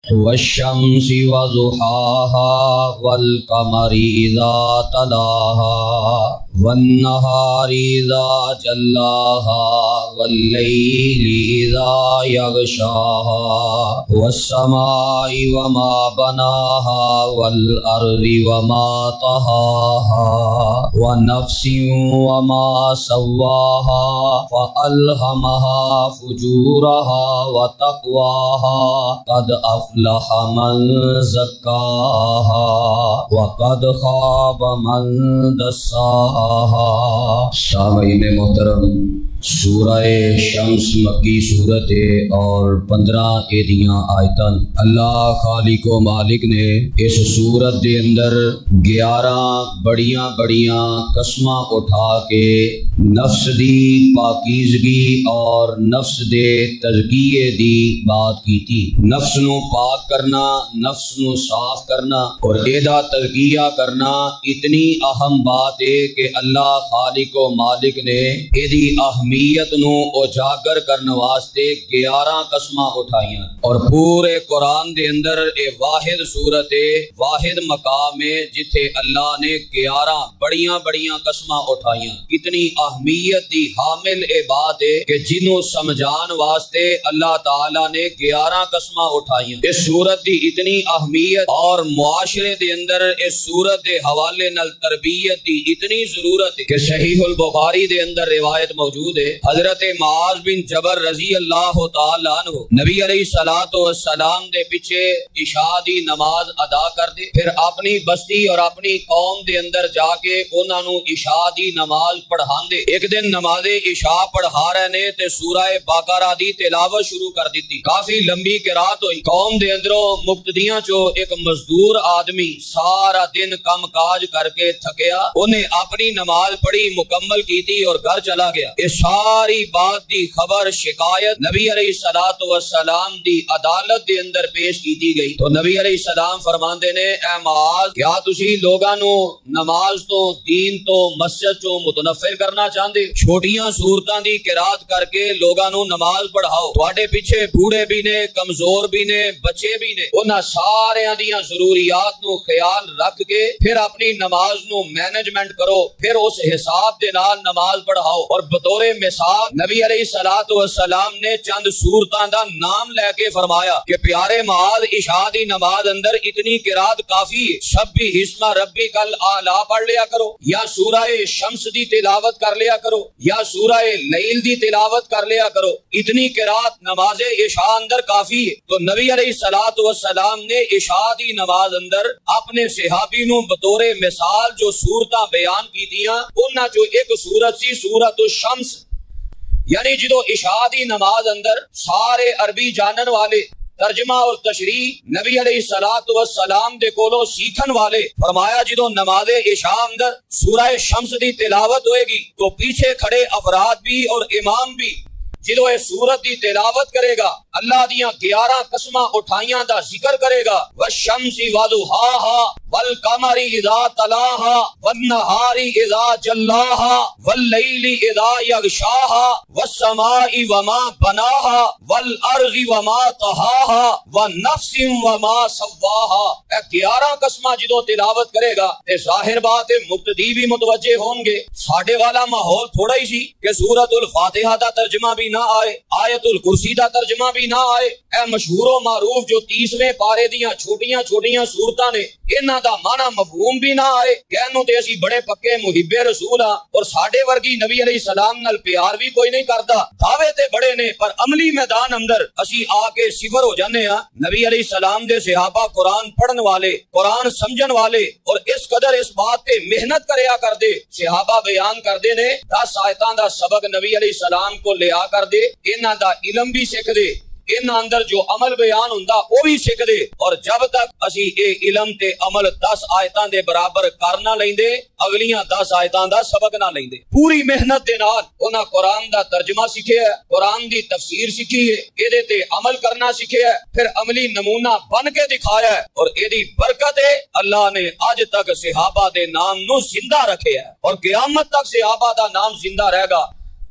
والشمس وضحاها والقمر إذا تلاها والنهار إذا جلاها والليل إذا يغشاها والسماء وما بناها والأرض وما طحاها ونفس وما سواها فألهمها فجورها وتقواها قد أفلح من زكاها وقد خاب من دساها۔ سامعین محترم، سورہ شمس مکی صورت اور 15 ایدیاں آیتن اللہ خالق و مالک نے اس صورت دے اندر 11 بڑیاں بڑیاں قسماں اٹھا کے نفس دی پاکیزگی اور نفس دے تزکیے دی بات کی تھی۔ نفس نو پاک کرنا، نفس نو صاف کرنا اور ایدا تزکیہ کرنا اتنی اہم بات ہے کہ اللہ خالق و مالک نے ایدی اہمیت نو اجاگر کرنے واسطے 11 قسماں اٹھائیاں، اور پورے قرآن دے اندر اے واحد صورت ہے، واحد مقام ہے جتھے اللہ نے 11 بڑیاں بڑیاں قسماں اٹھائیاں۔ کتنی اہمیت دی حامل اے بات ہے کہ جنوں سمجھان واسطے اللہ تعالیٰ نے 11 قسماں اٹھائیاں۔ اس صورت دی اتنی اہمیت اور معاشرے دے اندر اس صورت دے حوالے نال تربیت دی اتنی ضرورت ہے کہ صحیح البخاری دے اندر روایت موجود ہے، حضرت معاذ بن جبل رضی اللہ تعالیٰ عنہ نبی علیہ الصلوۃ والسلام دے پیچھے عشاء دی نماز ادا کر دے، پھر اپنی بستی اور اپنی قوم دے اندر جا کے انہاں نو عشاء دی نماز پڑھان دے۔ ایک دن نماز عشاء پڑھا رہے نے تے سورہ بقرہ دی تلاوت شروع کر دیتی، کافی لمبی قرات ہوئی۔ قوم دے اندروں مقتدیاں چو ایک مزدور آدمی سارا دن کم کاج کر کے تھکیا، انہیں اپنی نماز پڑھی مکمل کی تھی اور گھر چلا گیا۔ اس ساری بات دی خبر شکایت نبی علیہ الصلوۃ والسلام دی عدالت دے اندر پیش کیتی گئی تو نبی علیہ السلام فرماندے نے، اے معاذ، کیا تسی لوگاں نو نماز تو، دین تو، مسجد تو متنفر کرنا چاہندے؟ چھوٹیاں صورتاں دی قرات کر کے لوگاں نو نماز پڑھاؤ، تواڈے پیچھے بوڑھے بھی نے، کمزور بھی نے، بچے بھی نے، انہاں ساریاں دیاں ضروریات نو خیال رکھ کے پھر اپنی نماز نو مینجمنٹ کرو، پھر اس حساب دے نال نماز پڑھاؤ۔ اور بطور مثال نبی علیہ الصلوۃ والسلام نے چند صورتاں دا نام لے کے فرمایا کہ پیارے معاذ، عشاء دی نماز اندر اتنی قرات کافی ہے، سبح اسم ربک الاعلی پڑھ لیا کرو، یا سورہ شمس دی تلاوت کر لیا کرو، یا سورہ لیل دی تلاوت کر لیا کرو، اتنی قرات نماز عشاء اندر کافی ہے۔ تو نبی علیہ الصلوۃ والسلام نے عشاء دی نماز اندر اپنے صحابی نو بطور مثال جو صورتاں بیان کیتیاں، انہاں جو ایک صورت سی سورۃ الشمس، یعنی جدو عشاء دی نماز اندر سارے عربی جانن والے، ترجمہ اور تشریح نبی علیہ الصلوۃ والسلام دے کولو سیکھن والے، فرمایا جدو نماز عشاء اندر سورہ شمس دی تلاوت ہوئے گی تو پیچھے کھڑے افراد بھی اور امام بھی جدو یہ سورت دی تلاوت کرے گا اللہ دیاں 11 قسماں اٹھائیاں دا ذکر کرے گا، والشمس وضحاها والقمر اذا تلاها والنهار اذا جلاها والليل اذا يغشاها والسماء وما بناها والارض وما طحاها والنفس وما سواها۔ 11 قسماں جدو تلاوت کرے گا تے ظاہر بات ہے مقتدی بھی متوجہ ہوں گے۔ ساڈے والا ماحول تھوڑا ہی سی کہ سورۃ الفاتحہ دا ترجمہ بھی نہ آئے، آیت الکرسی دا ترجمہ بھی نہ آئے، اے مشہور و معروف جو 30ویں پارے دیاں چھوٹیاں چھوٹیاں صورتاں نے، انہاں دا معنی مفہوم بھی نہ آئے۔ کہنوں تے اسی بڑے پکے محب رسول ہاں اور ساڈے ورگی نبی علیہ السلام نال پیار بھی کوئی نہیں کردا، دعوے تے بڑے نے پر عملی میدان اندر اسی آ کے صفر ہو جانے ہاں۔ نبی علیہ السلام دے صحابہ قرآن پڑھن والے، قرآن سمجھن والے اور اس قدر اس بات تے محنت کریا کر دے، صحابہ بیان کر دے نے 10 آیتاں دا سبق نبی علیہ السلام کو لیا کر دے، انہاں دا علم بھی سکھ دے، انہاں اندر جو عمل بیان ہوندا وہ بھی سکھ دے، اور جب تک اسی اے علم تے عمل 10 آیتاں دے برابر کر نہ لیندے، اگلیاں 10 آیتاں دا سبق نہ لیندے۔ پوری محنت دے نال انہاں قرآن دا ترجمہ سکھیا ہے، قرآن دی تفسیر سکھی ہے، اے تے عمل کرنا سکھیا ہے، پھر عملی نمونہ بن کے دکھایا ہے، اور اے دی برکت ہے اللہ نے اج تک صحابہ دے نام نو زندہ رکھیا ہے، اور قیامت تک صحابہ دا نام زندہ رہے گا۔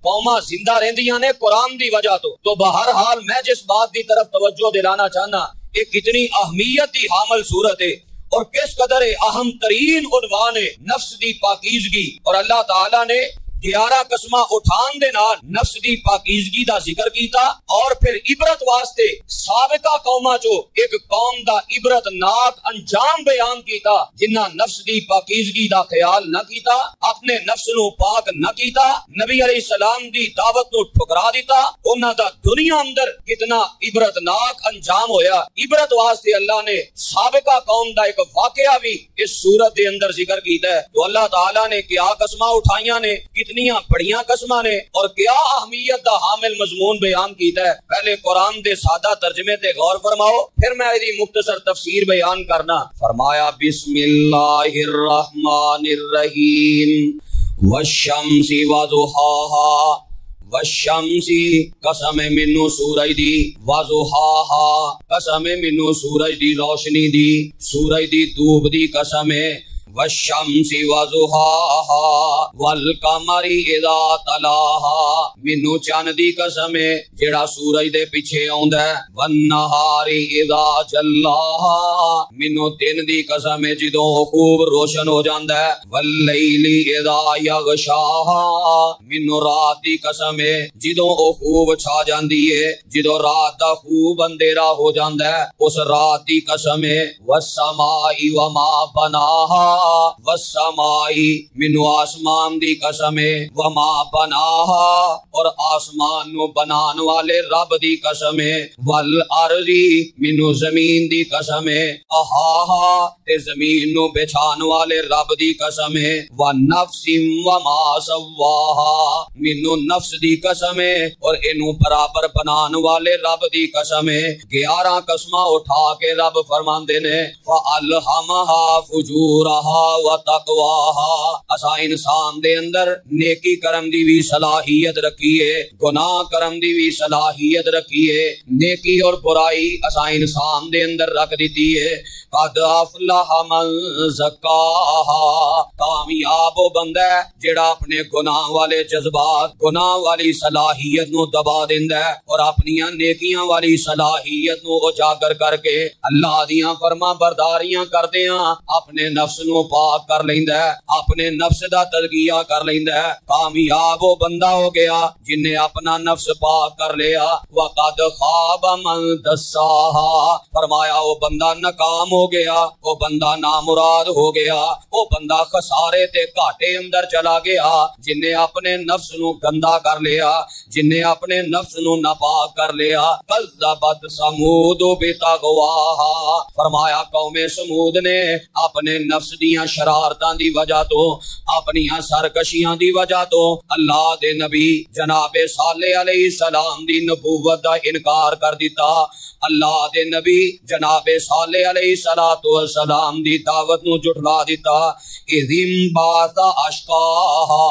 قوماں زندہ رہندیاں نے قرآن دی وجہ تو بہرحال میں جس بات دی طرف توجہ دلانا چاہنا، یہ کتنی اہمیت دی حامل صورت ہے اور کس قدر اہم ترین عنوان ہے نفس دی پاکیزگی. اور اللہ تعالیٰ نے 11 قسمہ اٹھان دے نال نفس دی پاکیزگی دا ذکر کیتا اور پھر عبرت واسطے سابقہ قوماں چو ایک قوم دا عبرت ناک انجام بیان کیتا جنہ نفس دی پاکیزگی دا خیال نہ کیتا، اپنے نفس نو پاک نہ کیتا، نبی علیہ السلام دی دعوت نو ٹھکرا دیتا. انہاں دا دنیا اندر کتنا عبرت ناک انجام ہویا. عبرت واسطے اللہ نے سابقہ قوم دا ایک واقعہ بھی اس سورت دے اندر ذکر کیتا ہے. تو اللہ تعالیٰ نے کیا قسمہ اٹھائیاں نے، کتنیاں بڑیاں قسماں نے اور کیا اہمیت دا حامل مضمون بیان کیتا ہے. پہلے قرآن دے سادہ ترجمے تے غور فرماؤ، پھر میں ایدی مختصر تفسیر بیان کرنا. فرمایا بسم اللہ الرحمن الرحیم والشمس وضحاها، والشمس قسم منو سورج دی، وضحاها قسم منو سورج دی روشنی دی، سورج دی دھوپ دی قسم ہے. والشمس وضحاها والقمر اذا تلاها منو چاند دی قسم ہے جڑا سورج دے پیچھے آوندا ہے. والنہار اذا جلاها منو دن دی قسم ہے جدوں خوب روشن ہو جاندا ہے. واللیل اذا یغشاها منو رات دی قسم ہے جدوں او خوب چھا جاندی ہے، جدوں رات دا خوب اندھیرا ہو جاندا ہے اس رات دی قسم ہے. والسماء وما بناها والسمائی منو آسمان دی قسم ہے، وما بناہا اور آسمان نو بنان والے رب دی قسم ہے. والارضی منو زمین دی قسم ہے، اہاہا تے زمین نو بچھان والے رب دی قسم ہے. ونفس وما سواہا منو نفس دی قسم ہے اور انو برابر بنان والے رب دی قسم ہے. 11 قسمہ اٹھا کے رب فرماندے نے فَأَلْهَمَهَا فُجُورَهَا و تقواها. اسا انسان دے اندر نیکی کرم دی بھی صلاحیت رکھی ہے، گناہ کرم دی بھی صلاحیت رکھی ہے. نیکی اور برائی اسا انسان دے اندر رکھ دیتی ہے. قد افلح من زکاها کامیاب وہ بندہ ہے جڑا اپنے گناہ والے جذبات، گناہ والی صلاحیت نو دبا دیندا ہے اور اپنی نیکیاں والی صلاحیت نو اجاگر کر کے اللہ دیاں فرما برداریاں کردیاں اپنے نفس نو پاک کر لیندا ہے، اپنے نفس دا تزکیہ کر لیندا ہے. کامیاب وہ بندہ ہو گیا جن نے اپنا نفس پاک کر لیا. وقد خواب من دساها فرمایا وہ بندہ ناکام ہو گیا، وہ بندہ نامراد ہو گیا، وہ بندہ خسارے تے گھاٹے اندر چلا گیا جن نے اپنے نفس نو گندا کر لیا، جن نے اپنے نفس نو ناپاک کر لیا. کذبت ثمود بتغواها فرمایا قوم سمود نے اپنے نفس دیاں شرارتاں دی وجہ تو، اپنی سرکشیاں دی وجہ تو اللہ دے نبی جناب صالح علیہ السلام دی نبوت دا انکار کر دیتا. اللہ دے نبی جناب صالح علیہ السلام دی دعوت نو جھٹلا دیتا. اذم بات اشقاہا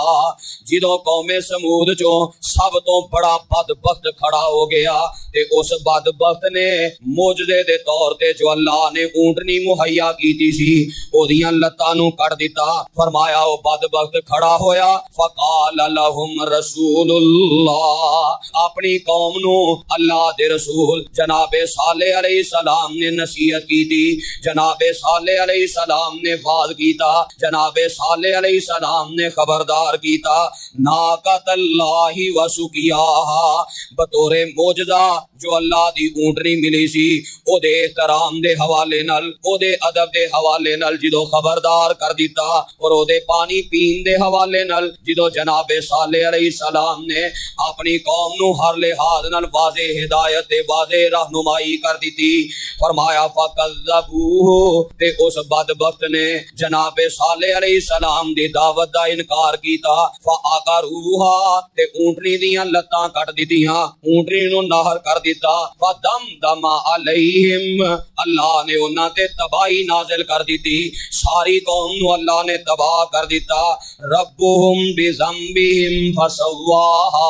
جدو قوم سمود چو سب تو بڑا بدبخت کھڑا ہو گیا تے اس بدبخت نے معجزے دے طور تے جو اللہ نے اونٹنی مہیا کیتی سی او دیاں لتاں نو کٹ دیتا. فرمایا او بدبخت کھڑا ہویا فقال لهم رسول اللہ اپنی قوم نو اللہ دے رسول جناب صالح علیہ السلام نے نصیحت کی تھی، جناب صالح علیہ السلام نے واعظ کیتا، جناب صالح علیہ السلام نے خبردار کیتا. ناقۃ اللہ وسقیاہا بطور معجزہ جو اللہ دی اونٹنی ملی سی او دے احترام دے حوالے نال، او دے ادب دے حوالے نال جدو خبردار کر دیتا اور او دے پانی پین دے حوالے نال جدو جناب صالح علیہ السلام نے اپنی قوم نو ہر لحاظ نال واضح ہدایت تے واضح رہنمائی کر دیتی. فرمایا فکذبوہ تے اس بدبخت نے جناب صالح علیہ السلام دی دعوت دا انکار کیتا. فعقروہا تے اونٹنی دیاں لتاں کٹ دیتیاں، اونٹنی نو نہر کر دیتا. فدمدم علیہم اللہ نے انہاں تے تباہی نازل کر دیتی، ساری قوم نو اللہ نے تباہ کر دیتا. ربہم بذنبہم فسواہا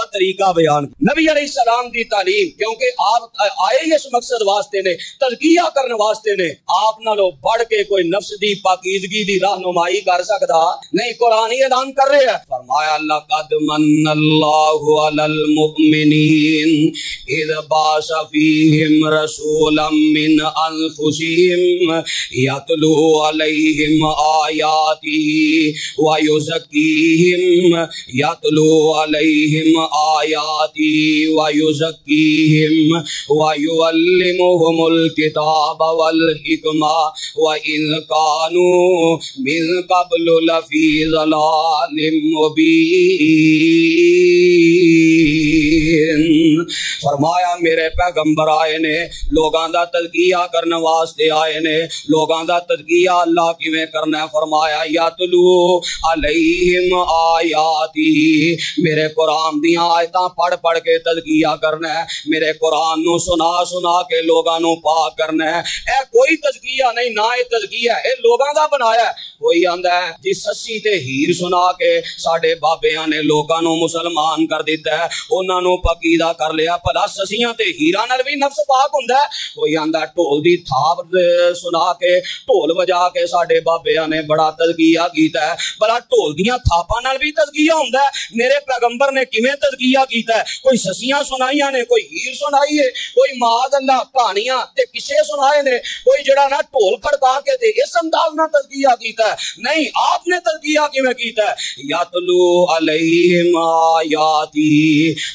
دا طریقہ بیان نبی علیہ السلام دی تعلیم کیونکہ آپ آئے اس مقصد واسطے نے تزکیہ کرنے واسطے نے آپ نالو بڑھ کے کوئی نفس دی پاکیزگی دی رہنمائی کر سکتا نہیں قرآن ہی اعلان کر رہے ہیں فرمایا لقد من اللہ علی المؤمنین اذ بعث فیہم رسولا من انفسہم یتلو علیہم آیاتہ ویزکیہم یتلو علیہم آیاتہ ویزکیہم ویعلمہم الکتاب والحکمہ وإن كانوا من قبل لفی ضلال مبین فرمایا میرے پیغمبر آئے نے لوگاں دا تزکیہ کرنے واسطے آئے نے لوگاں دا تزکیہ اللہ کیویں کرنا ہے فرمایا یتلو علیہم آیاتی میرے قرآن دیاں آیتاں پڑھ پڑھ کے تزکیہ کرنا ہے میرے قرآن نو سنا سنا کے لوگاں نو پاک کرنا ہے اے کوئی تزکیہ نہیں نہ اے تزکیہ اے لوگاں دا بنایا ہے کوئی آندا ہے جی سسی تے ہیر سنا کے ساڈے بابیاں نے لوگاں نو مسلمان کر دیتا ہے انہاں نو پاکیزہ کر لیا بھلا سسیاں تے ہیراں نال بھی نفس پاک ہوندا ہے کوئی آندا ڈھول دی تھاپ سنا کے ڈھول بجا کے ساڈے بابیاں نے بڑا تزکیہ کیتا ہے بھلا ڈھول دیاں تھاپاں نال بھی تزکیہ ہوندا ہے میرے پیغمبر نے کیویں تزکیہ کیتا ہے کوئی سسیاں سنائیاں نے کوئی ہیر سنائی ہے کوئی معاذ اللہ کہانیاں تے قصے سنائے نے کوئی جڑا نا ڈھول کھڑکا کے تے اس انداز نال تزکیہ کیتا ہے نہیں آپ نے تزکیہ کیویں کیتا ہے یتلو علیہم آیاتی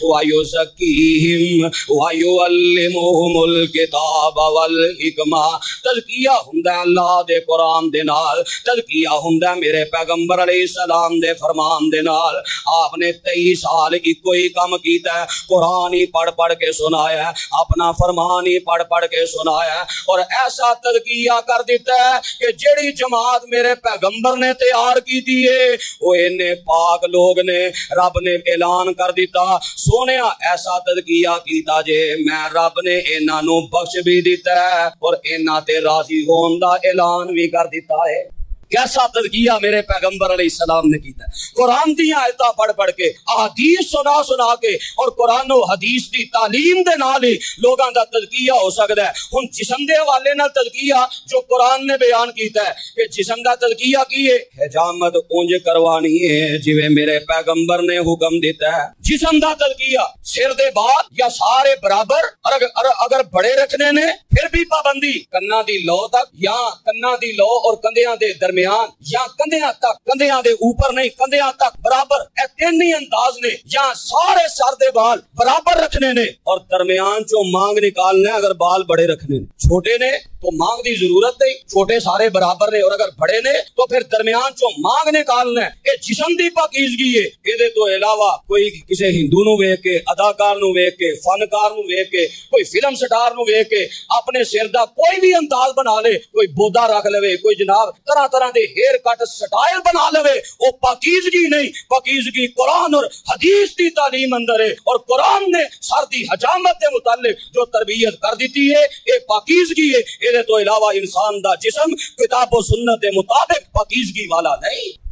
ویزکیہم ویعلمہم الکتاب والحکمہ تزکیہ ہوندا ہے اللہ دے قرآن دے نال تزکیہ ہوندا ہے میرے پیغمبر علیہ السلام دے فرمان دے نال آپ نے 23 سال ایکو ہی کام کیتا ہے قرآن ہی پڑھ پڑھ کے سنایا ہے اپنا فرمان ہی پڑھ پڑھ کے سنایا ہے اور ایسا تزکیہ کر دیتا ہے کہ جڑی جماعت میرے پیغمبر نے تیار کی دی ہے وہ انہیں پاک لوگ نے رب نے اعلان کر دیتا سونیا ایسا تزکیہ کیتا جے میں رب نے انہاں نو بخش بھی دیتا ہے اور انہاں تے راضی ہون دا اعلان بھی کر دیتا ہے کیسا تزکیہ میرے پیغمبر علیہ السلام نے کیتا ہے قرآن دی آیتاں پڑھ پڑھ کے احادیث سنا سنا کے اور قرآن و حدیث دی تعلیم دے نال ہی لوگاں دا تزکیہ ہو سکدا ہے ہن جسم دے حوالے نال تزکیہ جو قرآن نے بیان کیتا ہے کہ جسم دا تزکیہ کی ہے حجامت اونج کروانی ہے جویں میرے پیغمبر نے حکم دیتا ہے جسم دا تزکیہ سر دے بال یا سارے برابر اگر بڑے رکھنے نے پھر بھی پابندی کنا دی لو تک یا کنا دی لو اور کندیاں دے درمیان یا کندیاں تک کندیاں دے اوپر نہیں کندیاں تک برابر اے تین ہی انداز نے یا سارے سر دے بال برابر رکھنے نے اور درمیان چوں مانگ نکالنے اگر بال بڑے رکھنے نے چھوٹے نے تو مانگ دی ضرورت نہیں چھوٹے سارے برابر نے اور اگر بڑے نے تو پھر درمیان چوں مانگ نکالنا ہے اے جسم دی پاکیزگی ہے اے تو علاوہ کوئی کسی ہندو نو ویکھ کے اداکار نو ویکھ کے فنکار نو ویکھ کے کوئی فلم سٹار نو ویکھ کے اپنے سر دا کوئی بھی انداز بنا لے کوئی بودا رکھ لے کوئی جناب طرح طرح دے ہیئر کٹ سٹائل بنا لے وہ پاکیزگی نہیں پاکیزگی قرآن اور حدیث دی تعلیم اندر ہے اور قرآن نے سر دی حجامت کے متعلق جو تربیت کر دیتی ہے یہ پاکیزگی ہے اے تو علاوہ انسان دا جسم کتاب و سنت دے مطابق پاکیزگی والا نہیں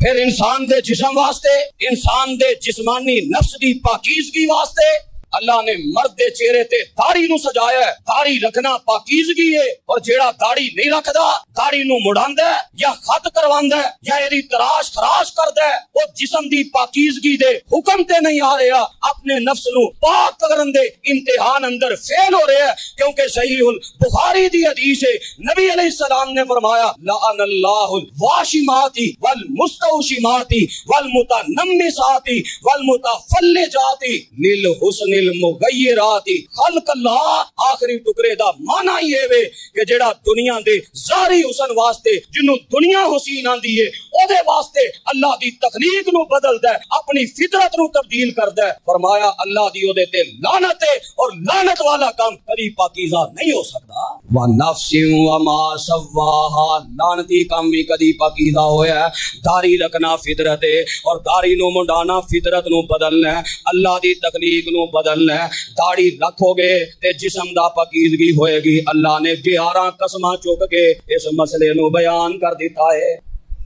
پھر انسان دے جسم واسطے انسان دے جسمانی نفس دی پاکیزگی واسطے اللہ نے مرد دے چہرے تے داڑھی نو سجایا ہے داڑھی رکھنا پاکیزگی ہے اور جیڑا داڑھی نہیں رکھدا داڑھی نو مڑاندا ہے یا خط کرواندا ہے یا ایدی تراش خراش کردا ہے وہ جسم دی پاکیزگی دے حکم تے نہیں آ رہا اپنے نفس نو پاک کرن دے امتحان اندر فیل ہو رہا ہے کیونکہ صحیح البخاری دی حدیث ہے نبی علیہ السلام نے فرمایا لعن اللہ الواشمات والمستوشمات والمتنمسات والمتفلجات للحسن المغیرات خلق اللہ آخری ٹکرے دا معنی یہ ہے کہ جڑا دنیا دے ظاہری حسن واسطے جنوں دنیا حسین آندی ہے او دے واسطے اللہ دی تخلیق نو بدلدا ہے اپنی فطرت نو تبدیل کردا ہے فرمایا اللہ دی او دے تے لعنت ہے اور لعنت والا کام کبھی پاکیزہ نہیں ہو سکتا ونفس وما سواها لعنتی کام بھی کبھی پاکیزہ ہویا ہے داڑھی رکھنا فطرت ہے اور داڑھی نو منڈانا فطرت نو بدلنا ہے اللہ دی تخلیق نو بدلنا ہے داڑھی رکھو گے تے جسم دا پاکیزگی ہوئے گی اللہ نے 11 قسماں چک کے اس مسئلے نو بیان کر دیتا ہے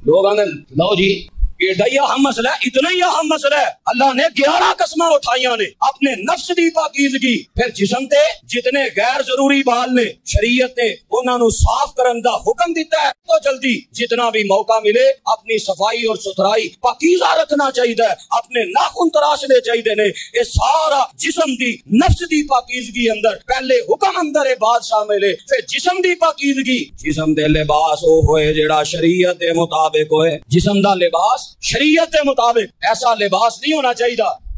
لوگاں نے لو جی ایڈا ہم مسئلہ ہے، اتنا ہی اہم مسئلہ ہے۔ اللہ نے 11 قسماں اٹھائیاں نے اپنے نفس دی پاکیزگی، پھر جسم تے جتنے غیر ضروری بال نے شریعت نے انہاں نو صاف کرن دا حکم دیتا ہے۔ تو جلدی جتنا بھی موقع ملے اپنی صفائی اور ستھرائی پاکیزہ رکھنا چاہیے، اپنے ناخن تراشنے چاہیے نے۔ یہ سارا جسم دی نفس دی پاکیزگی اندر پہلے حکم اندر بات شامل ہے، پھر جسم دی پاکیزگی۔ جسم دے لباس او ہوئے جڑا شریعت دے مطابق ہوئے، جسم دا لباس شریعت کے مطابق ایسا لباس نہیں ہونا چاہیے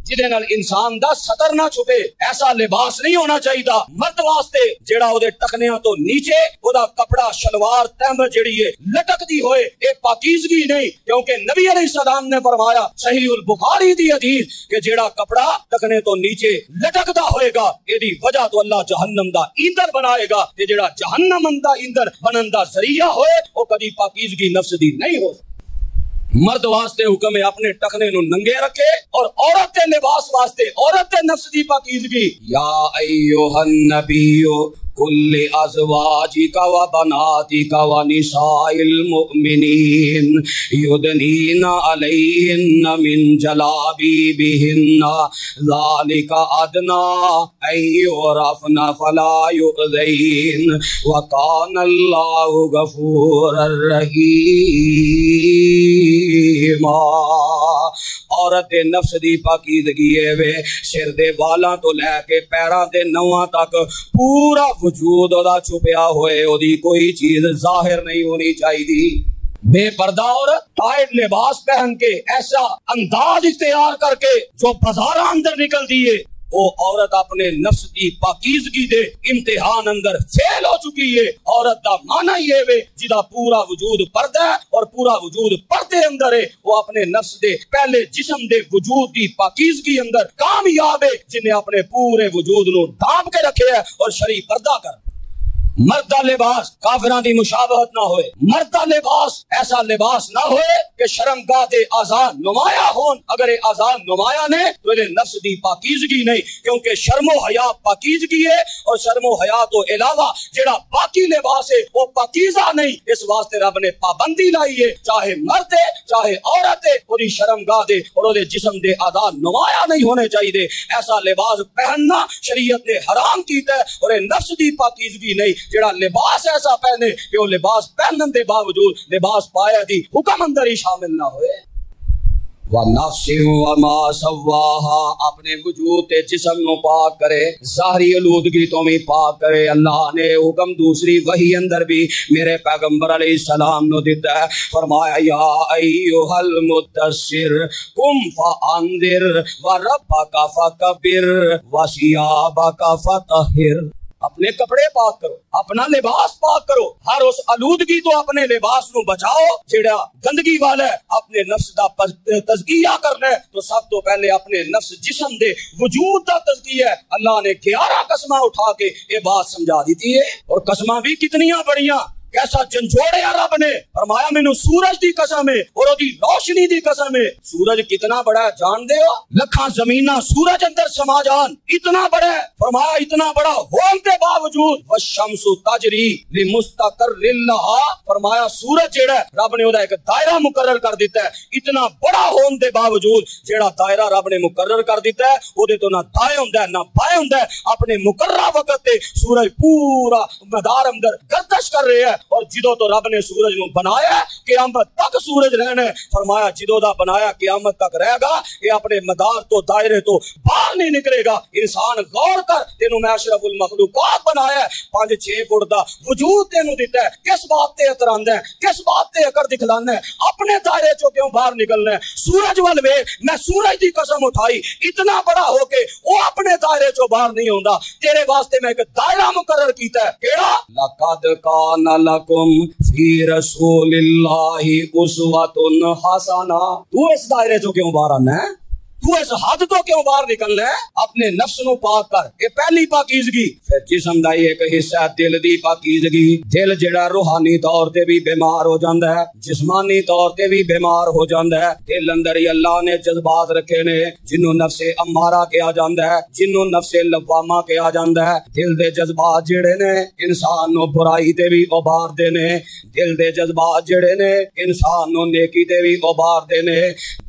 جہدے نال انسان دا ستر نہ چھپے، ایسا لباس نہیں ہونا چاہیے مرد واسطے جیڑا او دے ٹکنیاں تو نیچے او دا کپڑا شلوار تہمت جیڑی ہے لٹکدی ہوئے، اے پاکیزگی نہیں، کیونکہ نبی علیہ السلام نے فرمایا صحیح البخاری دی حدیث کہ جیڑا کپڑا ٹکنے تو نیچے لٹکدا ہوئے گا ایدی وجہ تو اللہ جہنم دا ایندھن بنائے گا، تے جیڑا جہنم دا ایندھن بنن دا ذریعہ ہوئے او کبھی پاکیزگی نفس دی نہیں ہو۔ مرد واسطے حکم ہے اپنے ٹخنے نو ننگے رکھے، اور عورت کے لباس واسطے عورت کے نفس دی پاکیزگی۔ یا ایھا النبی کل ازواجک و بناتک و نساء المؤمنین یدنین علیہن من جلابیبہن ذالک ادنی ان یعرفن فلا یؤذین وکان اللہ غفورا رحیما۔ عورت دے نفس دی پاکیزگی ہے وے سر دے والاں تو لے کے پیراں دے نواں تک پورا وجود دا چھپیا ہوئے، او دی کوئی چیز ظاہر نہیں ہونی چاہیے۔ بے پردہ عورت ٹائٹ لباس پہن کے ایسا انداز اختیار کر کے جو بازاراں اندر نکل دیے، وہ عورت اپنے نفس دی پاکیزگی دے امتحان اندر فیل ہو چکی ہے۔ عورت دا معنی یہ ہے جدا پورا وجود پردہ ہے اور پورا وجود پردے اندر ہے، وہ اپنے نفس دے پہلے جسم دے وجود دی پاکیزگی اندر کامیاب ہے، جنہیں اپنے پورے وجود نو ڈھانپ کے رکھے ہے اور شرعی پردہ کر۔ مرد دا لباس کافراں دی مشابہت نہ ہوئے، مرد دا لباس ایسا لباس نہ ہوئے کہ شرمگاہ دے اعضاء نمایاں ہون۔ اگر یہ اعضاء نمایاں نے تو یہ نفس دی پاکیزگی نہیں، کیونکہ شرم و حیا پاکیزگی ہے، اور شرم و حیا تو علاوہ جڑا باقی لباس ہے وہ پاکیزہ نہیں۔ اس واسطے رب نے پابندی لائی ہے، چاہے مرد ہے چاہے عورت ہے، وہی شرمگاہ دے اور وہ جسم دے اعضاء نمایاں نہیں ہونے چاہیے۔ ایسا لباس پہننا شریعت نے حرام کیتا ہے، اور یہ نفس دی پاکیزگی نہیں۔ جڑا لباس ایسا پہنے کہ وہ لباس پہنن دے باوجود لباس پایا دی حکم اندر ہی شامل نہ ہوئے۔ وَنَفْسٍ وَمَا سَوَّاهَا، اپنے وجود تے جسم نو پاک کرے، ظاہری آلودگی تو بھی پاک کرے۔ اللہ نے حکم دوسری وحی اندر بھی میرے پیغمبر علیہ السلام نو دیتا ہے، فرمایا یا ایھا المدثر قم فانذر وربک فکبر وثیابک فطہر۔ اپنے کپڑے پاک کرو، اپنا لباس پاک کرو، ہر اس آلودگی تو اپنے لباس نو بچاؤ جڑا گندگی والا ہے۔ اپنے نفس دا تزکیہ کرنا ہے تو سب تو پہلے اپنے نفس جسم دے وجود دا تزکیہ ہے۔ اللہ نے 11 قسماں اٹھا کے یہ بات سمجھا دیتی ہے، اور قسماں بھی کتنیاں بڑیاں، کیسا جھنجھوڑیا رب نے۔ فرمایا مینوں سورج دی قسم ہے اور دی روشنی دی قسم ہے۔ سورج کتنا بڑا ہے جان دے ہو؟ لکھاں زمیناں سورج اندر سما جان، اتنا بڑا ہے۔ فرمایا اتنا بڑا ہون کے باوجود والشمس تجری لمستقر لها، فرمایا سورج جیڑا ہے رب نے اودا ایک دائرہ مقرر کر دیتا ہے۔ اتنا بڑا ہون دے باوجود جیڑا دائرہ رب نے مقرر کر دیتا ہے اودے تو نہ دائیں ہوندا ہے نہ بائیں ہوندا ہے۔ اپنے مقررہ وقت تے سورج پورا مدار اندر گردش کر رہے ہے، اور جدو تو رب نے سورج نو بنایا ہے قیامت تک سورج رہنا ہے۔ فرمایا جدو دا بنایا قیامت تک رہے گا، یہ اپنے مدار تو دائرے تو باہر نہیں نکلے گا۔ انسان غور کر، تینوں میں اشرف المخلوقات بنایا ہے، 5-6 فٹ دا وجود تینوں دیتا ہے، کس بات تے اتراندا ہے، کس بات تے اکڑ دکھلانا ہے، اپنے دائرے چوں کیوں باہر نکلنا ہے۔ سورج ول ویکھ، میں سورج دی قسم اٹھائی، اتنا بڑا ہو کے وہ اپنے دائرے چوں باہر نہیں ہوندا۔ تیرے واسطے میں ایک دائرہ مقرر کیتا ہے، کیڑا؟ لقد کان لکم فی رسول اللہ اسوۃ حسنہ۔ تو اس دائرے چوں کیوں باہر آنا ہے؟ تو اس حد تو کیوں باہر نکلنا ہے؟ اپنے نفس نو پاک کر، یہ پہلی پاکیزگی۔ پھر جسم دا ایک حصہ دل دی پاکیزگی، دل جڑا روحانی طور تے بھی بیمار ہو جاندا ہے، جسمانی طور تے بھی بیمار ہو جاندا ہے۔ دل اندر ہی اللہ نے جذبات رکھے نے جنوں نفس امارہ کہا جاندا ہے، جنوں نفس لوامہ کہا جاندا ہے۔ دل دے جذبات جڑے نے انسان نو برائی تے بھی ابھار دے نے، دل دے جذبات جڑے نے انسان نو نیکی تے بھی ابھار دے نے۔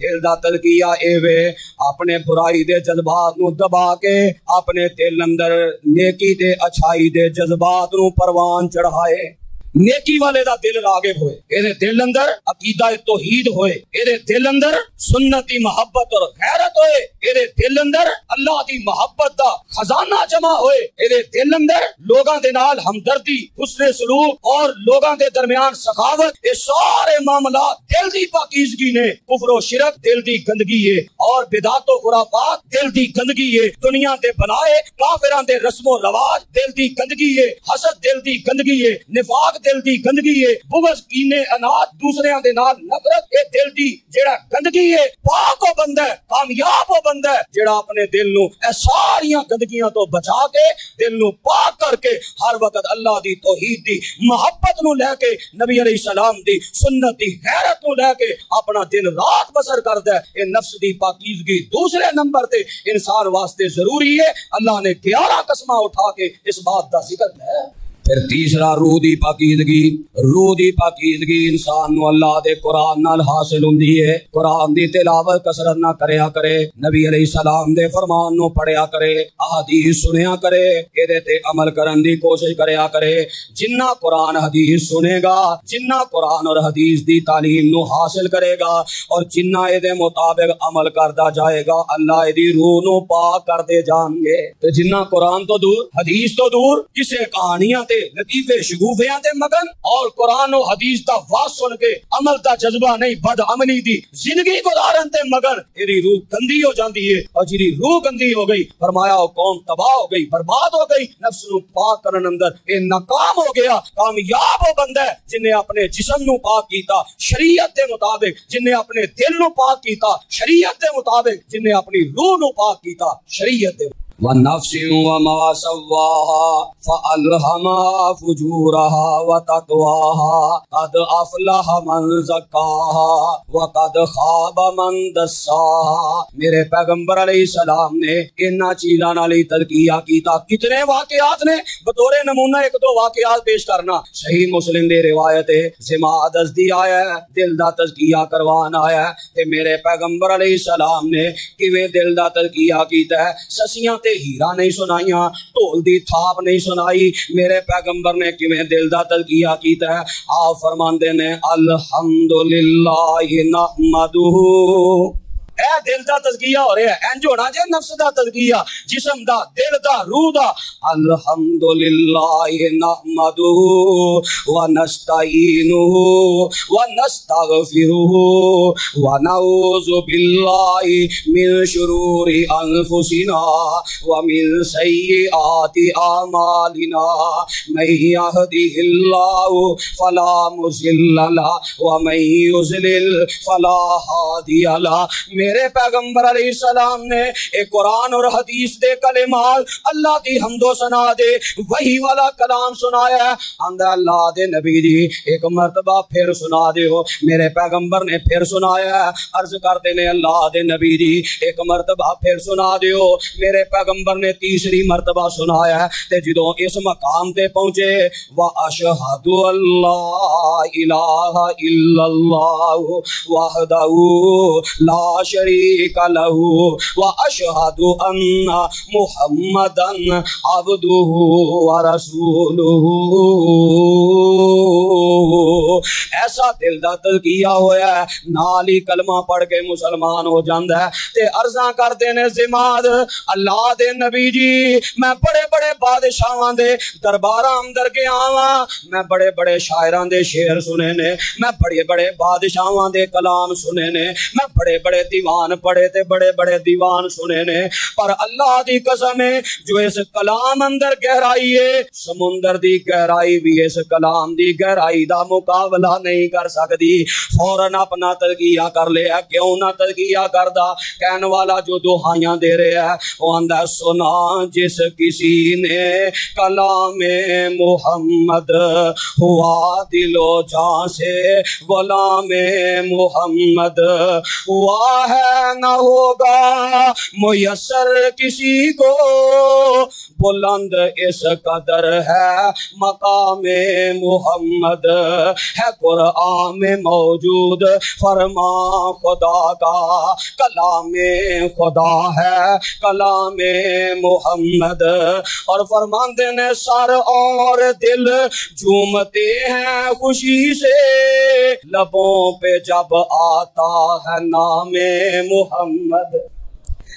دل دا تزکیہ اے وے اپنے برائی دے جذبات نو دبا کے اپنے دل اندر نیکی تے اچھائی دے جذبات نو پروان چڑھائے۔ نیکی والے دا دل راغب ہوئے، اے دل اندر عقیدہ توحید ہوئے، اے دل اندر سنتی محبت اور غیرت ہوئے، اے دل اندر اللہ دی محبت دا خزانہ جمع ہوئے، اے دل اندر لوگاں دے نال ہمدردی، حسن سلوک اور لوگاں دے درمیان سخاوت، یہ سارے معاملات دل دی پاکیزگی نے۔ کفر و شرک دل دی گندگی ہے، اور بدعت و خرافات دل دی گندگی ہے، دنیا دے بنائے کافراں دے رسم و رواج دل دی گندگی ہے، حسد دل دی گندگی ہے، نفاق دل دی گندگی ہے، بغض کینے انات دوسریاں دے نال نفرت، اے دل دی جڑا گندگی ہے پاک ہو بندہ ہے، کامیاب ہو بندہ ہے جڑا اپنے دل نو اے ساریاں گندگیاں تو بچا کے دل نو پاک کر کے ہر وقت اللہ دی توحید دی محبت نو لے کے نبی علیہ السلام دی سنت دی غیرت نو لے کے اپنا دن رات بسر کردا ہے۔ اے نفس دی پاکیزگی دوسرے نمبر تے انسان واسطے ضروری ہے۔ اللہ نے 11 قسماں اٹھا کے اس بات دا ذکر ہے۔ پھر تیسرا روح دی پاکیزگی، روح دی پاکیزگی انسان نو اللہ دے قرآن نال حاصل ہوندی ہے۔ قرآن دی تلاوت کثرت نہ کریا کرے، نبی علیہ السلام دے فرمان نو پڑھیا کرے، احادیث سنیا کرے، اے تے عمل کرن دی کوشش کریا کرے۔ جنہ قرآن حدیث سنے گا، جنہ قرآن اور حدیث دی تعلیم نو حاصل کرے گا اور جنہ اے دے مطابق عمل کردا جائے گا، اللہ اے دی روح نو پاک کر دے جان گے۔ تے جنہ قرآن تو دور، حدیث تو دور، کسے کہانیاں تے لطیفے شگوفیاں دے مگن اور قرآن و حدیث دا واز سن کے عمل دا جذبہ نہیں، بد عملی دی زندگی گزارن تے مگن، تیری روح گندی ہو جاندی ہے، اور جیری روح گندی ہو گئی فرمایا وہ قوم تباہ ہو گئی، برباد ہو گئی۔ نفس نو پاک کرن اندر اے ناکام ہو گیا۔ کامیاب ہو بندہ ہے جن نے اپنے جسم نو پاک کیتا شریعت دے مطابق، جن نے اپنے دل نو پاک کیتا شریعت دے مطابق، جن نے اپنی روح نو پاک کیتا شریعت دے وَالنَّفْسِ وَمَا سَوَّاهَا فَأَلْهَمَهَا فُجُورَهَا وَتَقْوَاهَا قَدْ أَفْلَحَ مَنْ زَكَّاهَا وَقَدْ خَابَ مَنْ دَسَّاهَا۔ میرے پیغمبر علیہ السلام نے انہاں چیزاں نال تذکیہ کیتا۔ کتنے واقعات نے، بطور نمونہ ایک دو واقعات پیش کرنا۔ صحیح مسلم دی روایت ہے، زماد ازدی آیا ہے، دل دا تذکیہ کروان آیا ہے، تے میرے پیغمبر علیہ السلام نے کیویں دل دا تذکیہ کیتا ہے۔ سسیاں ہیرا نہیں سنائیاں، ٹول دی تھاپ نہیں سنائی، میرے پیغمبر نے کیویں دل دا تذکیہ کیتا ہے۔ آپ فرماندے نے الحمدللہ نحمدہ، اے دل دا تزکیہ ہو رہا ہے، انج ہونا جے نفس دا تزکیہ، جسم دا، دل دا، روح دا۔ الحمدللہ نحمدہ ونستعینہ ونستغفرہ ونعوذ باللہ من شرور انفسنا ومن سیئات اعمالنا، من یہدہ اللہ فلا مضل لہ ومن یضلل فلا ہادی لہ۔ میرے پیغمبر علیہ السلام نے ایک قرآن اور حدیث دے کلمات، اللہ دی حمد و ثنا دے وحی والا کلام سنایا ہے۔ اندر اللہ دے نبی دی ایک مرتبہ پھر سنا دے ہو، میرے پیغمبر نے پھر سنایا ہے۔ عرض کرتے نے اللہ دے نبی دی ایک مرتبہ پھر سنا دے ہو، میرے پیغمبر نے تیسری مرتبہ سنایا ہے۔ تے جدوں اس مقام تے پہنچے، وَأَشْهَدُ اللَّهَ إِلَٰهَ إِلَّا اللَّهُ وَحْدَهُ لَا شریک لہ واشہد ان محمدن عبدہ ورسولہ۔ ایسا دل دا تزکیہ ہویا ہے، نال ہی کلمہ پڑھ کے مسلمان ہو جاندا ہے۔ تے عرضاں کردے نے زماد اللہ دے نبی جی، میں بڑے بڑے بادشاہاں دے درباراں اندر گیا ہاں، میں بڑے بڑے شاعراں دے شعر سنے نے، میں بڑے بڑے بادشاہاں دے کلام سنے نے، میں بڑے بڑے دیوان پڑھے تے بڑے بڑے دیوان سنے نے، پر اللہ دی قسم ہے جو اس کلام اندر گہرائی ہے، سمندر دی گہرائی بھی اس کلام دی گہرائی دا مقابلہ نہیں کر سکتی، فوراً اپنا تزکیہ کر لیا۔ کیوں نہ تزکیہ کردا؟ کہنے والا جو دعائیاں دے رہے ہے وہ اندر سنا جس کسی نے کلام محمد ہوا دل و جان سے غلام محمد، ہوا ہے نہ ہوگا میسر کسی کو، بلند اس قدر ہے مقام محمد، ہے قرآن میں موجود فرما خدا کا، کلام خدا ہے کلام محمد۔ اور فرماندے نے سر اور دل جھومتے ہیں خوشی سے، لبوں پہ جب آتا ہے نام محمد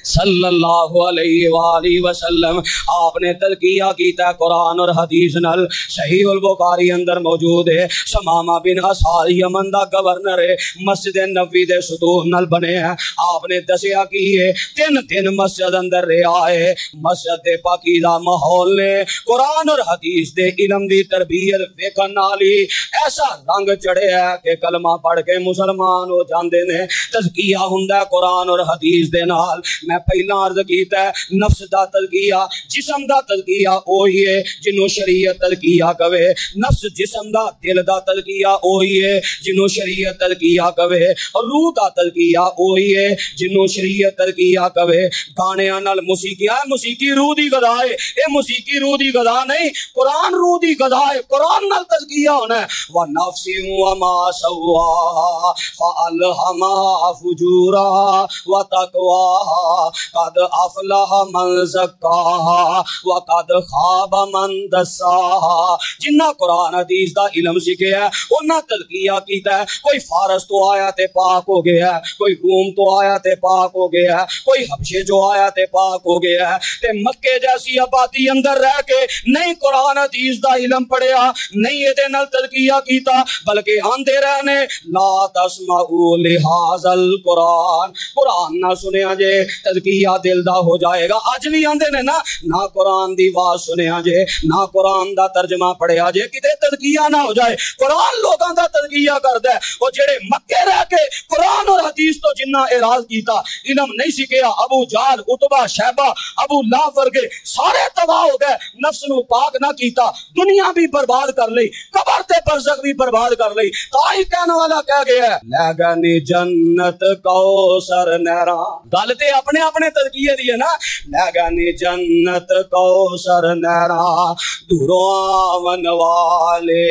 صلی اللہ علیہ وآلہ وسلم۔ آپ نے تزکیہ کیتا ہے قرآن اور حدیث نال۔ صحیح البخاری اندر موجود ہے، سمامہ بن اسال یمن دا گورنر ہے، مسجد نبوی دے ستون نال بنے ہیں۔ آپ نے دسیا کی ہے 3 دن مسجد اندر رہا ہے، مسجد دے پاکیزہ ماحول نے قرآن اور حدیث دے علم دی تربیت ویکھن نال ہی ایسا رنگ چڑھے ہے کہ کلمہ پڑھ کے مسلمان ہو جاندے نے۔ تزکیہ ہوندا ہے قرآن اور حدیث دے نال۔ میں پہلا عرض کیتا ہے نفس دا تزکیہ، جسم دا تزکیہ وہی ہے جنوں شریعت تزکیہ کہے، نفس جسم دا، دل دا تزکیہ وہی ہے جنوں شریعت تزکیہ کہے، اور روح دا تزکیہ وہی ہے جنوں شریعت تزکیہ کہے۔ گانیاں نال موسیقی ہے، موسیقی روح دی غذا ہے، اے موسیقی روح دی غذا نہیں، قرآن روح دی غذا ہے، قرآن نال تزکیہ ہونا ہے۔ وَنَفْسٍ وَمَا سَوَّاهَا فَأَلْهَمَهَا فُجُورَهَا وَتَقْوَاهَا قد افلح من زکاہا وقد خاب من دساہا۔ جنہ قرآن حدیث دا علم سکھیا ہے انہاں تزکیہ کیتا ہے۔ کوئی فارس تو آیا تے پاک ہو گیا ہے، کوئی روم تو آیا تے پاک ہو گیا ہے، کوئی حبشے جو آیا تے پاک ہو گیا ہے، تے مکے جیسی آبادی اندر رہ کے نہیں قرآن حدیث دا علم پڑھیا، نہیں یہ دے نال تزکیہ کیتا، بلکہ آندے رہنے لا تسمعوا لہذا القرآن، قرآن نہ سنیا جے تزکیہ دل دا ہو جائے گا۔ آج بھی آندے نے نہ قرآن دی آواز سنیا جے، نہ قرآن دا ترجمہ پڑھیا جے، کتے تزکیہ نہ ہو جائے۔ قرآن لوگاں دا تزکیہ کردا ہے، وہ جڑے مکے رہ کے قرآن اور حدیث تو جنہ اعراض کیتا، علم نہیں سکھیا، ابو جہل، عتبہ، شیبہ، ابو لہب ورگے سارے تباہ ہو گئے، نفس نو پاک نہ کیتا، دنیا بھی برباد کر لئی، قبر تے برزخ بھی برباد کر لئی۔ تائی کہنے والا کہہ گیا ہے لے گنی جنت کوثر نہراں، گل تے اپنے اپنے تزکیے دی ہے نا، لے گنی جنت کوثر نہراں، دوروں آون والے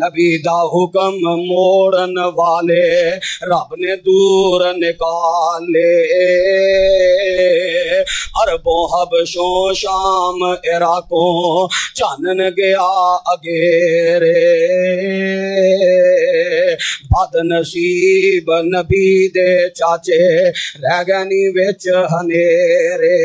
نبی دا حکم موڑن والے، رب نے دور نکالے، عربوں حبشوں شام عراقوں چانن گیا اگیرے، بد نصیب نبی دے چاچے رہ گنی وچ ہنیرے۔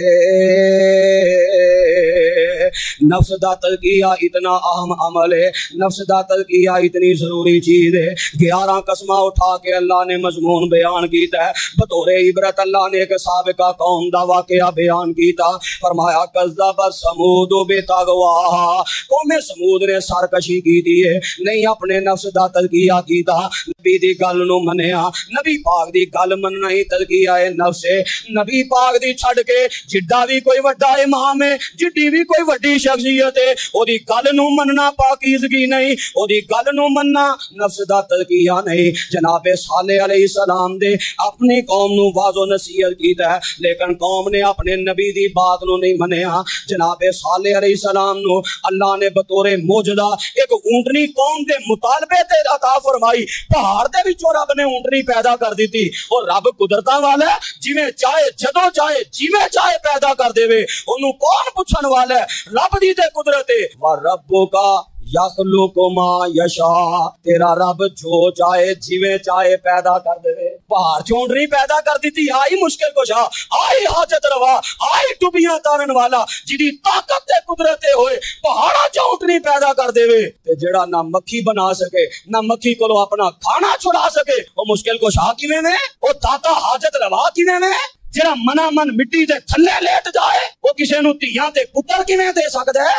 نفس دا تزکیہ اتنا اہم عمل ہے، نفس دا تزکیہ اتنی ضروری چیز ہے۔ 11 قسمہ اٹھا کے اللہ نے مضمون بیان کیتا ہے، بطور عبرت اللہ نے ایک سابقہ قوم دا واقعہ بیان کیتا، فرمایا کذب ثمود بطغواہا، قوم سمود نے سرکشی کی دی ہے، نہیں اپنے نفس دا تزکیہ کیتا، نبی دی گل نو منیا، نبی پاک دی گل مننا ہی تزکیہ ہے نفس ہے۔ نبی پاک دی چھڑ کے جڈا بھی کوئی وڈا امام ہے، جڈی بھی کوئی وڈی شخصیت ہے، او دی گل نو مننا پاکیزگی نہیں، او دی گل نو مننا نفس دا تزکیہ نہیں۔ جناب صالح علیہ السلام دے اپنی قوم نو واض و نصیحت کیتا ہے، لیکن قوم نے اپنے نبی دی بات نو نہیں منیا۔ جناب صالح علیہ السلام نو اللہ نے بطور معجزہ ایک اونٹنی قوم دے مطالبے تے عطا فرمائی، پہاڑ دے وچوں رب نے اونٹنی پیدا کر دیتی، اور رب قدرتاں والا ہے، جویں چاہے جدوں چاہے جویں چاہے پیدا کر دے، اونوں کون پوچھن والا ہے؟ رب دی تے قدرت ہے۔ وَرَبُّكَ یخلق ما یشاء، تیرا رب جو چاہے جویں چاہے پیدا کر دے۔ پہاڑ چونڈری پیدا کر دیتی، آئی مشکل کشا، آئی حاجت روا، آئی ڈوبیاں تارن والا، جدی طاقت تے قدرت ہوئے پہاڑا چونڈری پیدا کر دے تے جڑا نہ مکھی بنا سکے نہ مکھی کو اپنا کھانا چھڑا سکے، وہ مشکل کشا کیویں میں، وہ داتا حاجت روا کیویں میں، جڑا منا من مٹی دے تھلے لیٹ جائے وہ کسے نو تیاں تے پتر کیویں دے سکدا ہے؟